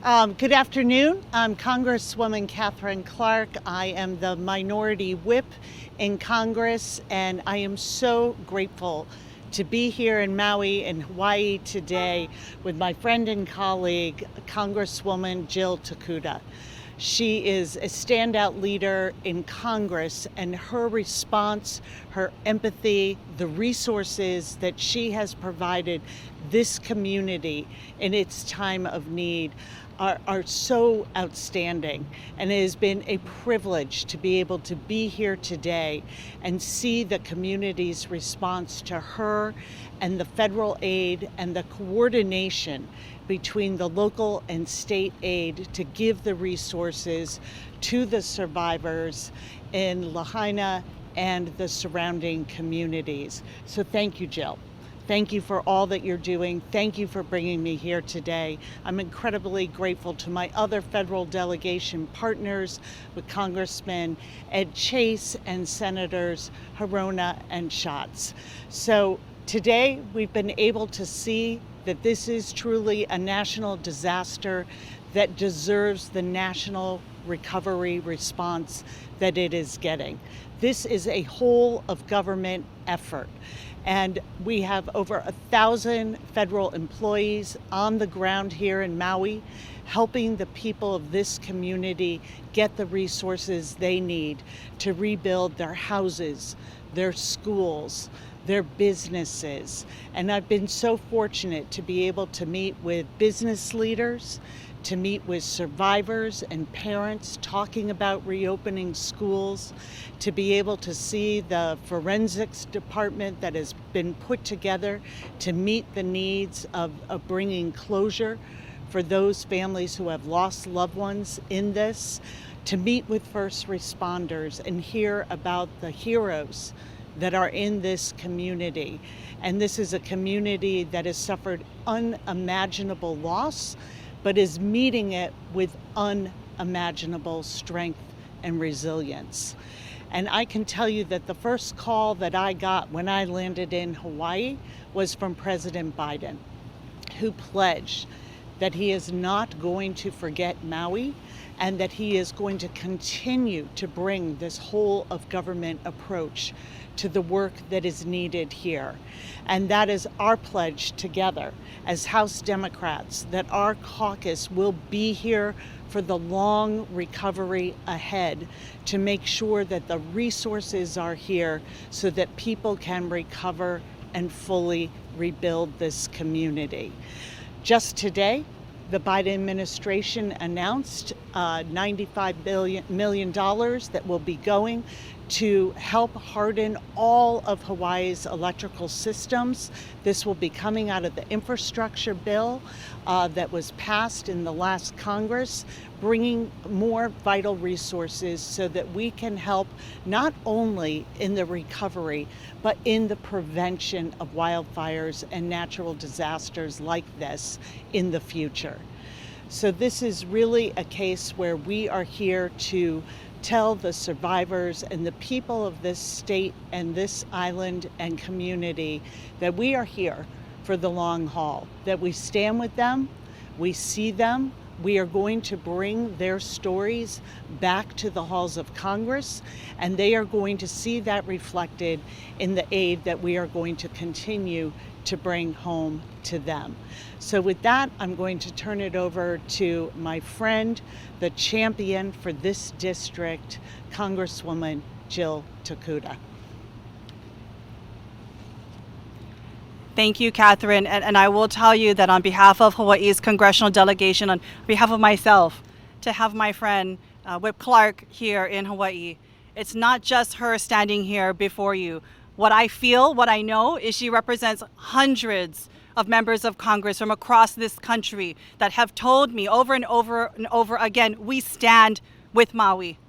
Good afternoon. I'm Congresswoman Katherine Clark. I am the Minority Whip in Congress, and I am so grateful to be here in Maui in Hawaii today with my friend and colleague, Congresswoman Jill Tokuda. She is a standout leader in Congress, and her response, her empathy, the resources that she has provided this community in its time of need are so outstanding. And it has been a privilege to be able to be here today and see the community's response to her and the federal aid and the coordination between the local and state aid to give the resources to the survivors in Lahaina and the surrounding communities. So thank you, Jill. Thank you for all that you're doing. Thank you for bringing me here today. I'm incredibly grateful to my other federal delegation partners with Congressman Ed Chase and Senators Harona and Schatz. So today we've been able to see that this is truly a national disaster that deserves the national recovery response that it is getting. This is a whole of government effort. And we have over 1,000 federal employees on the ground here in Maui, helping the people of this community get the resources they need to rebuild their houses, their schools, their businesses. And I've been so fortunate to be able to meet with business leaders, to meet with survivors and parents talking about reopening schools, to be able to see the forensics department that has been put together to meet the needs of bringing closure for those families who have lost loved ones in this, to meet with first responders and hear about the heroes that are in this community. And this is a community that has suffered unimaginable loss, but is meeting it with unimaginable strength and resilience. And I can tell you that the first call that I got when I landed in Hawaii was from President Biden, who pledged that he is not going to forget Maui and that he is going to continue to bring this whole of government approach to the work that is needed here. And that is our pledge together as House Democrats, that our caucus will be here for the long recovery ahead to make sure that the resources are here so that people can recover and fully rebuild this community. Just today, the Biden administration announced $95 million that will be going to help harden all of Hawaii's electrical systems. This will be coming out of the infrastructure bill that was passed in the last Congress, bringing more vital resources so that we can help not only in the recovery, but in the prevention of wildfires and natural disasters like this in the future. So this is really a case where we are here to tell the survivors and the people of this state and this island and community that we are here for the long haul, that we stand with them, we see them, we are going to bring their stories back to the halls of Congress, and they are going to see that reflected in the aid that we are going to continue to bring home to them. So with that, I'm going to turn it over to my friend, the champion for this district, Congresswoman Jill Tokuda. Thank you, Katherine. And I will tell you that on behalf of Hawaii's congressional delegation, on behalf of myself, to have my friend Whip Clark here in Hawaii, it's not just her standing here before you. What I feel, what I know, is she represents hundreds of members of Congress from across this country that have told me over and over and over again, we stand with Maui.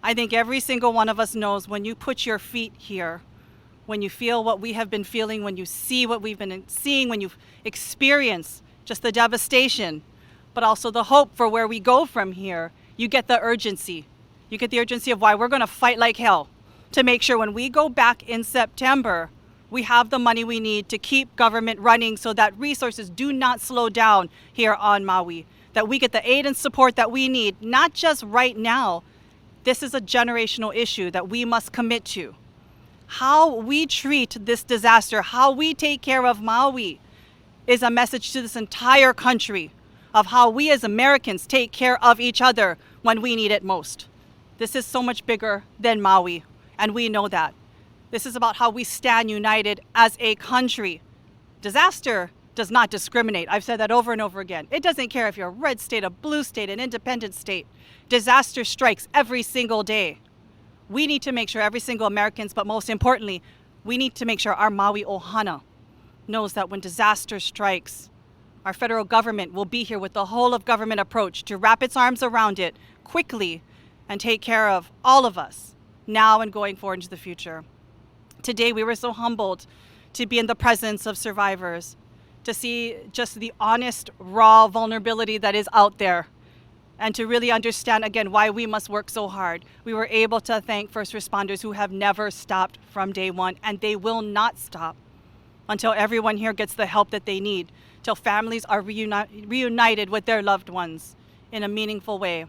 I think every single one of us knows when you put your feet here, when you feel what we have been feeling, when you see what we've been seeing, when you've experienced just the devastation, but also the hope for where we go from here, you get the urgency. You get the urgency of why we're going to fight like hell to make sure when we go back in September, we have the money we need to keep government running so that resources do not slow down here on Maui. that we get the aid and support that we need, not just right now. This is a generational issue that we must commit to. How we treat this disaster, how we take care of Maui, is a message to this entire country of how we as Americans take care of each other when we need it most. This is so much bigger than Maui, and we know that. This is about how we stand united as a country. Disaster does not discriminate. I've said that over and over again. It doesn't care if you're a red state, a blue state, an independent state. Disaster strikes every single day. We need to make sure every single Americans, but most importantly, we need to make sure our Maui ohana knows that when disaster strikes, our federal government will be here with the whole of government approach to wrap its arms around it quickly and take care of all of us now and going forward into the future. Today, we were so humbled to be in the presence of survivors, to see just the honest, raw vulnerability that is out there, and to really understand, again, why we must work so hard. We were able to thank first responders who have never stopped from day one, and they will not stop until everyone here gets the help that they need, till families are reunited with their loved ones in a meaningful way.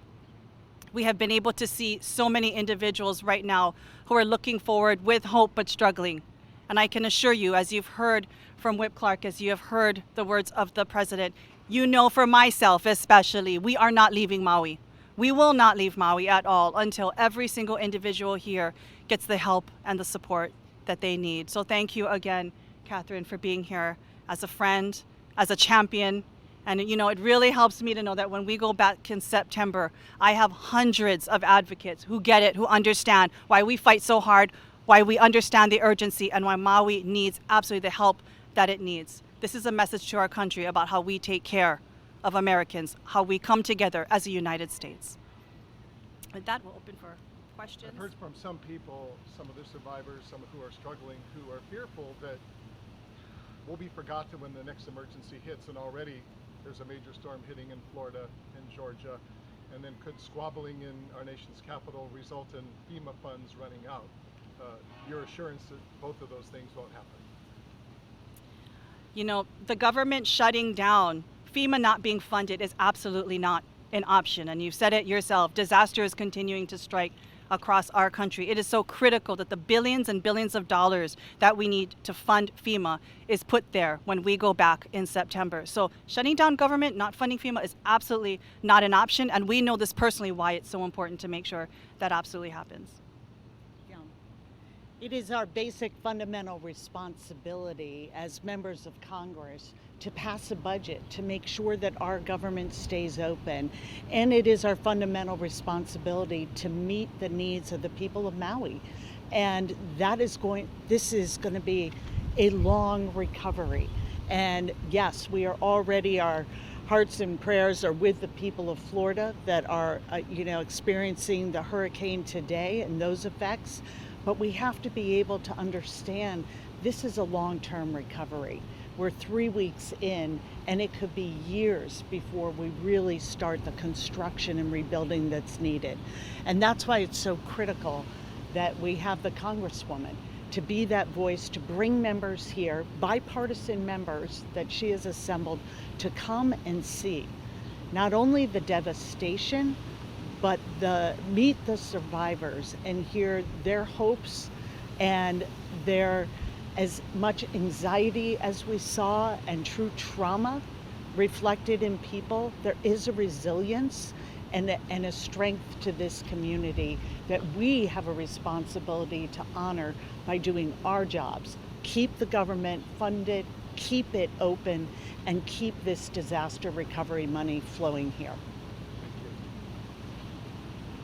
We have been able to see so many individuals right now who are looking forward with hope but struggling. And I can assure you, as you've heard from Whip Clark, as you have heard the words of the president, you know, for myself especially, we are not leaving Maui. We will not leave Maui at all until every single individual here gets the help and the support that they need. So thank you again, Katherine, for being here as a friend, as a champion. And, you know, it really helps me to know that when we go back in September, I have hundreds of advocates who get it, who understand why we fight so hard, why we understand the urgency, and why Maui needs absolutely the help that it needs. This is a message to our country about how we take care of Americans, how we come together as a United States. With that, we'll open for questions. I've heard from some people, some of the survivors, some who are struggling, who are fearful that we'll be forgotten when the next emergency hits, and already there's a major storm hitting in Florida and Georgia, and then could squabbling in our nation's capital result in FEMA funds running out? Your assurance that both of those things won't happen? You know, the government shutting down, FEMA not being funded is absolutely not an option. And you've said it yourself, disaster is continuing to strike across our country. It is so critical that the billions and billions of dollars that we need to fund FEMA is put there when we go back in September. So shutting down government, not funding FEMA is absolutely not an option. And we know this personally why it's so important to make sure that absolutely happens. It is our basic fundamental responsibility as members of Congress to pass a budget to make sure that our government stays open. And it is our fundamental responsibility to meet the needs of the people of Maui. And this is going to be a long recovery. And yes, we are already, our hearts and prayers are with the people of Florida that are, experiencing the hurricane today and those effects. But we have to be able to understand this is a long-term recovery. We're 3 weeks in, and it could be years before we really start the construction and rebuilding that's needed. And that's why it's so critical that we have the Congresswoman to be that voice, to bring members here, bipartisan members that she has assembled, to come and see not only the devastation, but meet the survivors and hear their hopes and their as much anxiety as we saw and true trauma reflected in people. There is a resilience and a strength to this community that we have a responsibility to honor by doing our jobs. Keep the government funded, keep it open, and keep this disaster recovery money flowing here.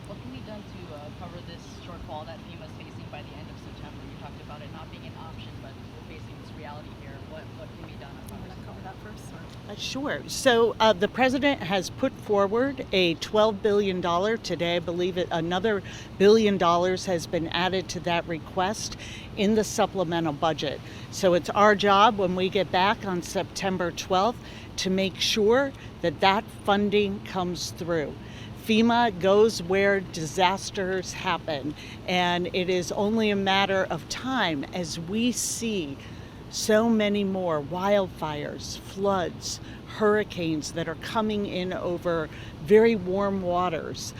What can be done to cover this shortfall that FEMA is facing by the end of September? You talked about it not being an option, but we're facing this reality here. What can be done? I'm going to cover that first. Sure. So the president has put forward a $12 billion today. I believe another $1 billion has been added to that request in the supplemental budget. So it's our job when we get back on September 12th to make sure that that funding comes through. FEMA goes where disasters happen, and it is only a matter of time as we see so many more wildfires, floods, hurricanes that are coming in over very warm waters.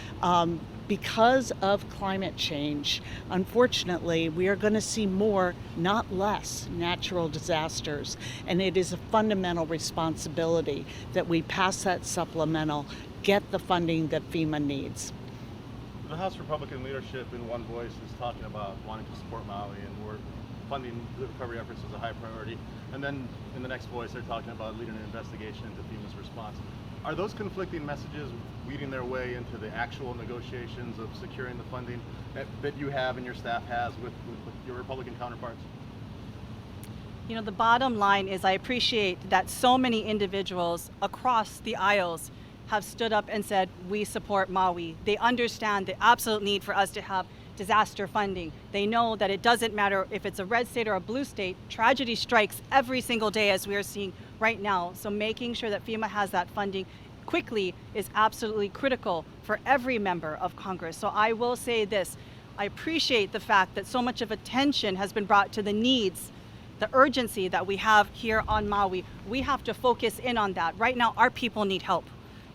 Because of climate change, unfortunately, we are going to see more, not less, natural disasters. And it is a fundamental responsibility that we pass that supplemental, get the funding that FEMA needs. The House Republican leadership in one voice is talking about wanting to support Maui, and we're funding the recovery efforts as a high priority. And then in the next voice, they're talking about leading an investigation into FEMA's response. Are those conflicting messages weeding their way into the actual negotiations of securing the funding that you have and your staff has with your Republican counterparts? You know, the bottom line is I appreciate that so many individuals across the aisles have stood up and said, we support Maui. They understand the absolute need for us to have disaster funding. They know that it doesn't matter if it's a red state or a blue state, tragedy strikes every single day as we are seeing right now. So making sure that FEMA has that funding quickly is absolutely critical for every member of Congress. So I will say this, I appreciate the fact that so much of attention has been brought to the needs, the urgency that we have here on Maui. We have to focus in on that. Right now, our people need help.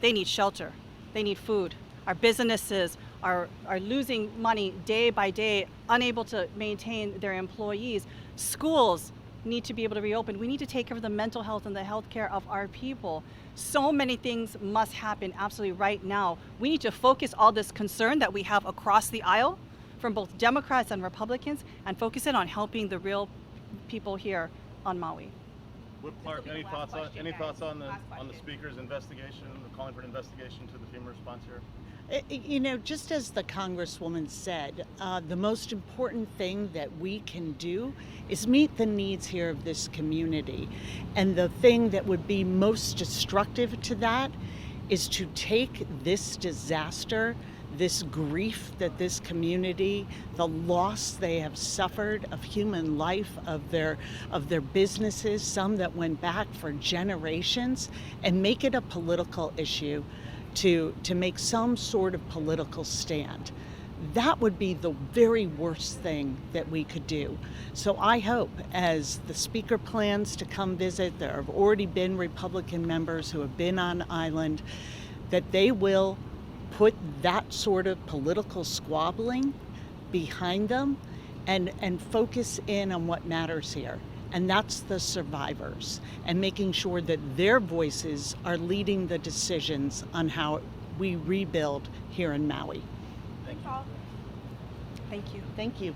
They need shelter, they need food. Our businesses are losing money day by day, unable to maintain their employees. Schools need to be able to reopen. We need to take care of the mental health and the health care of our people. So many things must happen absolutely right now. We need to focus all this concern that we have across the aisle from both Democrats and Republicans and focus it on helping the real people here on Maui. Whip Clark, any thoughts on the Speaker's investigation, calling for an investigation to the FEMA response here? You know, just as the Congresswoman said, the most important thing that we can do is meet the needs here of this community. And the thing that would be most destructive to that is to take this disaster, this grief that this community, the loss they have suffered of human life, of their businesses, some that went back for generations, and make it a political issue to make some sort of political stand. That would be the very worst thing that we could do. So I hope, as the Speaker plans to come visit, there have already been Republican members who have been on island, that they will put that sort of political squabbling behind them and focus in on what matters here. And that's the survivors, and making sure that their voices are leading the decisions on how we rebuild here in Maui. Thank you. Thank you. Thank you.